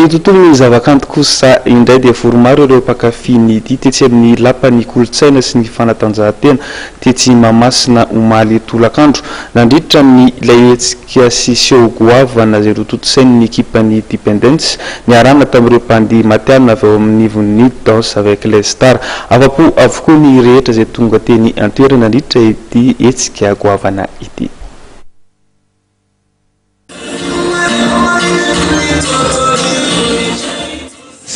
Ny tontolo ny zavakanto kosa indray dia voromaro ireo mpakafy ny ity tetsy amin'ny lapany kolotsaina sy ny fanatanjahantena tetsy Mahamasina omaly tolakandro nandritra ny ilay hetsika sy seho goavana zay rototosainy ny ekipan'ny Dependence niarana tamin'ireo mpandihy matianina avy ao amin'ny nivon'ny Danse avec les stars. Afa-po avokoa ny rehetra zay tonga teny an-toerana nandritra ity hetsika goavana ity.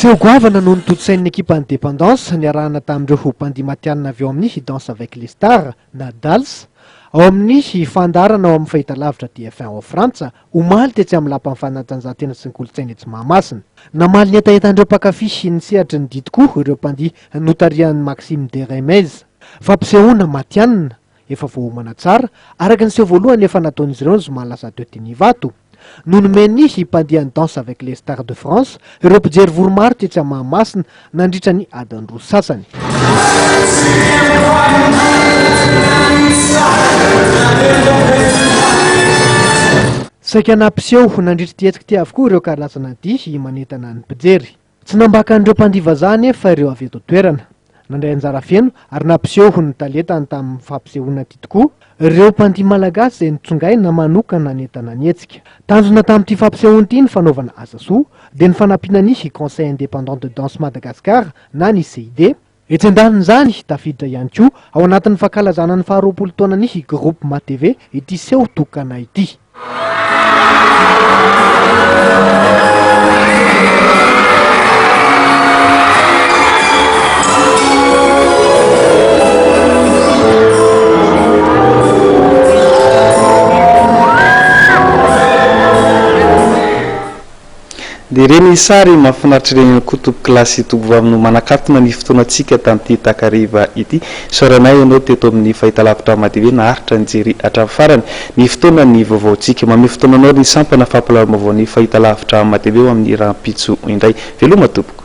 Seho goavana no nitotosain'ny ekipan'ny Dépendance niarahana tamin'ireo mpandihy matianina avy ao amin'ny Danse avec les stars na DALS ao amin'ny fandarana ao amin'ny fahitalavitra TF1 ao Frantsa omaly tetsy amin'ny lapan'ny fanatanjahantena sy ny kolotsaina etsy Mahamasina. Namaly ny etaetan'ireo mpakafy sy ny sehatry ny didy koa ireo mpandihy notarian'ny Maxime de Remez. Fampisehoana matianina efa voahomana tsara araka ny seho voalohany efa nataon'izy ireo zoma lasa teo Tenivato no nomeny mpandihy Danse avec les stars de France ireo mpijery voromaro tetsy amin'ny Mahamasina nandritra ny adiny roa sasany. Saika nampiseho nandritra ty hetsika ty avokoa ireo karazana dihy manentana ny mpijery. Tsy nambaka an'ireo mpandihy vazaha nefa ireo avy eto toerana. Nandray anjara feno ary nampiseho ny talentany tamin'ny fampisehoana ty tokoa ireo mpandihy malagasy izay nitsongaina manokana nanentana ny hetsika. Tanjona tamin'ity fampisehoana ity ny fanaovana asa soa dia ny fanampiana ny Conseil indépendant de danse Madagascar na ny CID. Etsy andanin'izany tafiditra ihany koa ao anatin'ny fankalazana ny 20 taona ny Groupement TV ity seho tokana ity. Dia reny sary mahafinaritra ireny kotopo kilasy togovavy no manakatona ny fotoanantsika tamin'ity takariva ity. Soranay ianao teto amin'ny fahitalavitra matv naharitra ny jery hatramin'ny farany ny fotoana ny vaovaontsika. Manome fotoananao ny sampana fampalarim-baovao ny fahitalavitra matv amin'ny rahampitso indray. Veloma tompoko.